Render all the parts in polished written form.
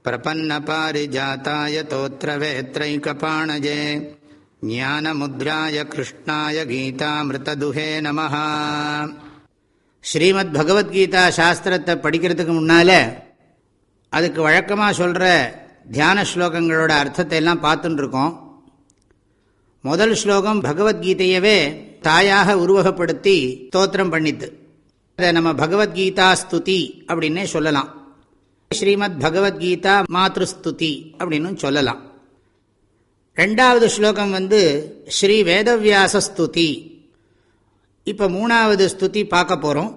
பிரபன்னபாரிஜாதாய தோத்ரவேத்ரைகபாணஜே ஞானமுத்ராய கிருஷ்ணாய கீதாமிருததுஹே நமஹ. ஸ்ரீமத் பகவத்கீதா சாஸ்திரத்தை படிக்கிறதுக்கு முன்னால் அதுக்கு வழக்கமாக சொல்கிற தியான ஸ்லோகங்களோட அர்த்தத்தை எல்லாம் பார்த்துட்டுருக்கோம். முதல் ஸ்லோகம் பகவத்கீதையவே தாயாக உருவகப்படுத்தி ஸ்தோத்திரம் பண்ணித்து. அதை நம்ம பகவத்கீதா ஸ்துதி அப்படின்னே சொல்லலாம். ஸ்ரீமத் பகவத்கீதா மாத்ருஸ்துதி அப்படின்னு சொல்லலாம். ரெண்டாவது ஸ்லோகம் ஸ்ரீ வேதவியாச ஸ்துதி. இப்போ மூணாவது ஸ்துதி பார்க்க போகிறோம்.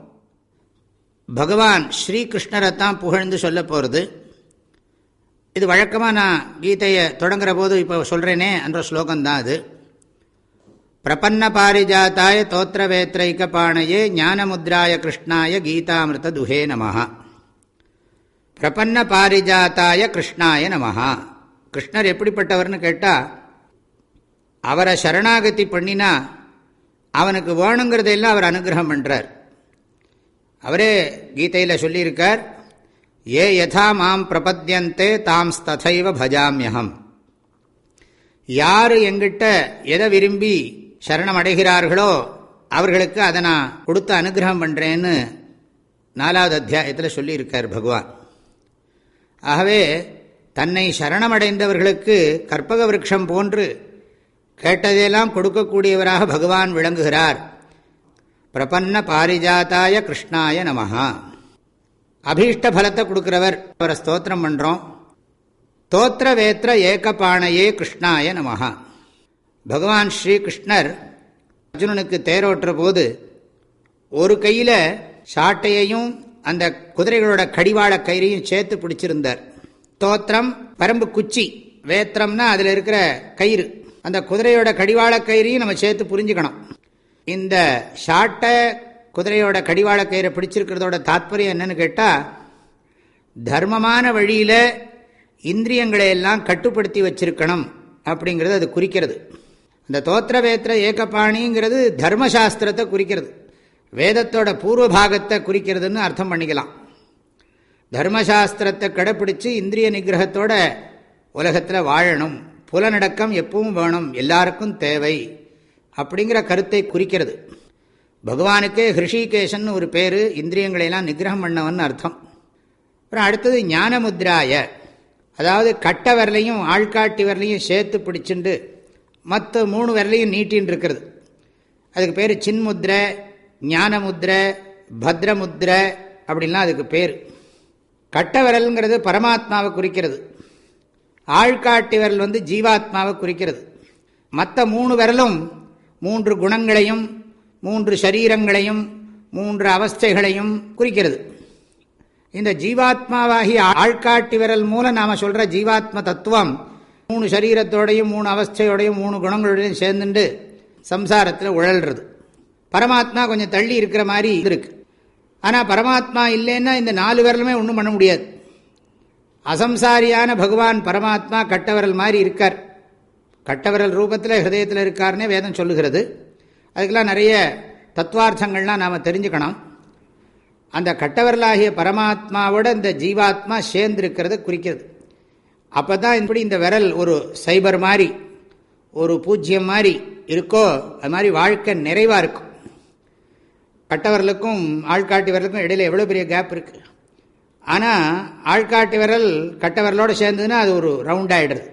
பகவான் ஸ்ரீகிருஷ்ணரைத்தான் புகழ்ந்து சொல்ல போகிறது. இது வழக்கமாக நான் கீதையை தொடங்குற போது இப்போ சொல்கிறேனே என்ற ஸ்லோகம்தான் அது. பிரபன்ன பாரிஜாத்தாய தோத்ரவேத்ரைக பாணயே ஞானமுத்ராய கிருஷ்ணாய கீதாமிருத துஹே நமஹ. பிரபன்ன பாரிஜாத்தாய கிருஷ்ணாய நமஹ. கிருஷ்ணர் எப்படிப்பட்டவர்னு கேட்டால், அவரை சரணாகதி பண்ணினா அவனுக்கு வேணுங்கிறதெல்லாம் அவர் அனுகிரகம் பண்ணுறார். அவரே கீதையில் சொல்லியிருக்கார், ஏ யதா மாம் பிரபத்யந்தே தாம் ததைவ பஜாமியகம். யார் எங்கிட்ட எதை விரும்பி சரணம் அடைகிறார்களோ அவர்களுக்கு அதை நான் கொடுத்து அனுகிரகம் பண்ணுறேன்னு 4வது அத்தியாயத்தில் சொல்லியிருக்கார் பகவான். ஆகவே தன்னை சரணமடைந்தவர்களுக்கு கற்பக விருட்சம் போன்று கேட்டதையெல்லாம் கொடுக்கக்கூடியவராக பகவான் விளங்குகிறார். பிரபன்ன பாரிஜாத்தாய கிருஷ்ணாய நமஹ. அபீஷ்ட பலத்தை கொடுக்கிறவர், அவரை ஸ்தோத்திரம் பண்ணுறோம். தோத்திர வேத்திர ஏகபாணையே கிருஷ்ணாய நமஹ. பகவான் ஸ்ரீகிருஷ்ணர் அர்ஜுனனுக்கு தேரோட்டுற போது ஒரு கையில் சாட்டையையும் அந்த குதிரைகளோட கடிவாள கயிறையும் சேர்த்து பிடிச்சிருந்தார். தோத்திரம் பரம்பு குச்சி, வேத்திரம்னா அதில் இருக்கிற கயிறு, அந்த குதிரையோட கடிவாள கயிறையும் நம்ம சேர்த்து புரிஞ்சுக்கணும். இந்த சாட்டை குதிரையோட கடிவாள கயிறை பிடிச்சிருக்கிறதோட தாத்பரியம் என்னன்னு கேட்டால், தர்மமான வழியில் இந்திரியங்களை எல்லாம் கட்டுப்படுத்தி வச்சிருக்கணும் அப்படிங்கிறது அது குறிக்கிறது. இந்த தோத்திர வேத்திர ஏகபாணிங்கிறது தர்மசாஸ்திரத்தை குறிக்கிறது, வேதத்தோட பூர்வ பாகத்தை குறிக்கிறதுன்னு அர்த்தம் பண்ணிக்கலாம். தர்மசாஸ்திரத்தை கடைப்பிடிச்சு இந்திரிய நிகிரகத்தோட உலகத்தில் வாழணும், புலநடக்கம் எப்பவும் வேணும், எல்லாருக்கும் தேவை அப்படிங்கிற கருத்தை குறிக்கிறது. பகவானுக்கே ஹிருஷிகேஷன் ஒரு பேர், இந்திரியங்களையெல்லாம் நிகிரகம் பண்ணவன் அர்த்தம். அப்புறம் அடுத்தது ஞானமுத்ராய, அதாவது கட்ட விரலையும் ஆள்காட்டி விரலையும் சேர்த்து பிடிச்சுண்டு மற்ற 3 விரலையும் நீட்டின்னு இருக்கிறது. அதுக்கு பேர் சின்முத்ரை, ஞானமுத்ரை, பத்ரமுத்ரை அப்படின்லாம் அதுக்கு பேர். கட்ட விரல்ங்கிறது பரமாத்மாவை குறிக்கிறது, ஆள்காட்டி விரல் ஜீவாத்மாவை குறிக்கிறது. மற்ற 3 விரலும் 3 குணங்களையும் 3 சரீரங்களையும் 3 அவஸ்தைகளையும் குறிக்கிறது. இந்த ஜீவாத்மாவாகி ஆள்காட்டி விரல் மூலம் நாம் சொல்கிற ஜீவாத்ம தத்துவம் 3 சரீரத்தோடையும் 3 அவஸ்தையோடையும் 3 குணங்களோடையும் சேர்ந்துட்டு சம்சாரத்தில் உழல்றது. பரமாத்மா கொஞ்சம் தள்ளி இருக்கிற மாதிரி இருக்கு. ஆனால் பரமாத்மா இல்லைன்னா இந்த 4 விரலுமே ஒன்றும் பண்ண முடியாது. அசம்சாரியான பகவான் பரமாத்மா கட்டவிரல் மாதிரி இருக்கார். கட்டவிரல் ரூபத்தில் ஹிருதயத்தில் இருக்காருன்னே வேதம் சொல்லுகிறது. அதுக்கெல்லாம் நிறைய தத்துவார்த்தங்கள்லாம் நாம் தெரிஞ்சுக்கணும். அந்த கட்டவிரலாகிய பரமாத்மாவோட இந்த ஜீவாத்மா சேர்ந்திருக்கிறத குறிக்கிறது. அப்போ தான் இப்படி இந்த விரல் ஒரு சைபர் மாதிரி, ஒரு பூஜ்யம் மாதிரி இருக்கோ, அது மாதிரி வாழ்க்கை நிறைவாக இருக்கும். கட்டவிரலுக்கும் ஆள்காட்டி விரலுக்கும் இடையில் எவ்வளோ பெரிய கேப் இருக்குது. ஆனால் ஆள்காட்டி விரல் கட்ட விரலோடு சேர்ந்ததுன்னா அது ஒரு ரவுண்ட் ஆகிடுறது,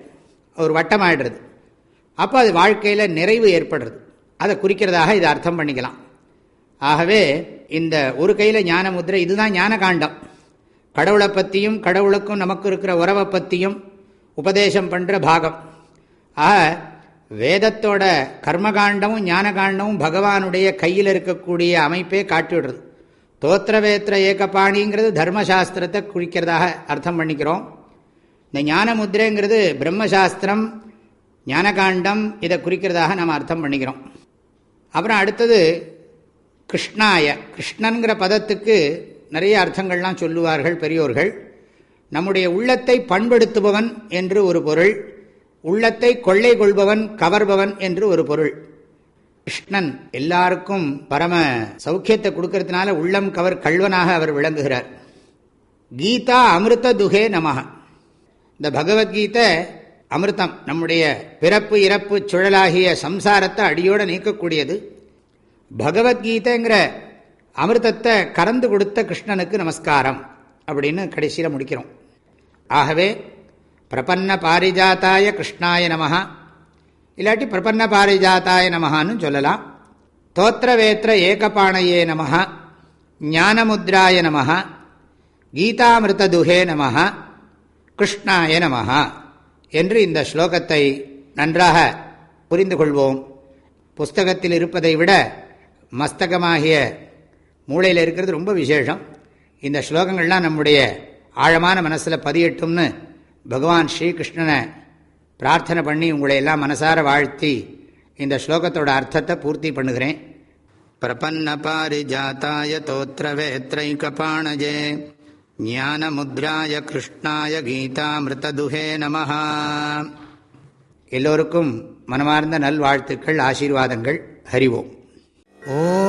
ஒரு வட்டம் ஆகிடுறது. அப்போ அது வாழ்க்கையில் நிறைவு ஏற்படுறது. அதை குறிக்கிறதாக இதை அர்த்தம் பண்ணிக்கலாம். ஆகவே இந்த ஒரு கையில் ஞான முத்திரை, இதுதான் ஞான காண்டம். கடவுளை பற்றியும் கடவுளுக்கும் நமக்கு இருக்கிற உறவை பற்றியும் உபதேசம் பண்ணுற பாகம். ஆக வேதத்தோட கர்மகாண்டமும் ஞான காண்டமும் பகவானுடைய கையில் இருக்கக்கூடிய அமைப்பே காட்டிவிடுறது. தோத்திரவேத்திர ஏகபாணிங்கிறது தர்மசாஸ்திரத்தை குறிக்கிறதாக அர்த்தம் பண்ணிக்கிறோம். இந்த ஞான முத்திரைங்கிறது பிரம்மசாஸ்திரம், ஞானகாண்டம், இதை குறிக்கிறதாக நாம் அர்த்தம் பண்ணிக்கிறோம். அப்புறம் அடுத்தது கிருஷ்ணாய. கிருஷ்ணன்கிற பதத்துக்கு நிறைய அர்த்தங்கள்லாம் சொல்லுவார்கள் பெரியோர்கள். நம்முடைய உள்ளத்தை பண்படுத்துபவன் என்று ஒரு பொருள், உள்ளத்தை கொள்ளை கொள்பவன், கவர்பவன் என்று ஒரு பொருள். கிருஷ்ணன் எல்லாருக்கும் பரம சௌக்கியத்தை கொடுக்கறதுனால உள்ளம் கவர் கல்வனாக அவர் விளங்குகிறார். கீதா அமிர்த துகே நமஹ. இந்த பகவத்கீதை அமிர்தம், நம்முடைய பிறப்பு இறப்பு சுழலாகிய சம்சாரத்தை அடியோடு நீக்கக்கூடியது. பகவத்கீதைங்கிற அமிர்தத்தை கறந்து கொடுத்த கிருஷ்ணனுக்கு நமஸ்காரம் அப்படின்னு கடைசியில் முடிக்கிறோம். ஆகவே பிரபன்ன பாரிஜாத்தாய கிருஷ்ணாய நமஹ, இல்லாட்டி பிரபன்ன பாரிஜாத்தாய நமஹான்னு சொல்லலாம். தோத்திரவேத்திர ஏகபாணையே நமஹ, ஞானமுத்ராய நமஹ, கீதாமிருததுஹே நமஹ, கிருஷ்ணாய நமஹ என்று இந்த ஸ்லோகத்தை நன்றாக புரிந்து கொள்வோம். புஸ்தகத்தில் இருப்பதை விட மஸ்தகமாகிய மூளையில் இருக்கிறது ரொம்ப விசேஷம். இந்த ஸ்லோகங்கள்லாம் நம்முடைய ஆழமான மனசில் பதியட்டும்னு பகவான் ஸ்ரீகிருஷ்ணனை பிரார்த்தனை பண்ணி உங்களை எல்லாம் மனசார வாழ்த்தி இந்த ஸ்லோகத்தோட அர்த்தத்தை பூர்த்தி பண்ணுகிறேன். பிரபன்ன பாரிஜாத்தாய தோத்ரவேத்ரைகபாணஜே ஞானமுத்ராய கிருஷ்ணாய கீதாமிருததுஹே நமஹ. எல்லோருக்கும் மனமார்ந்த நல்வாழ்த்துக்கள், ஆசீர்வாதங்கள். ஹரி ஓம். ஓம்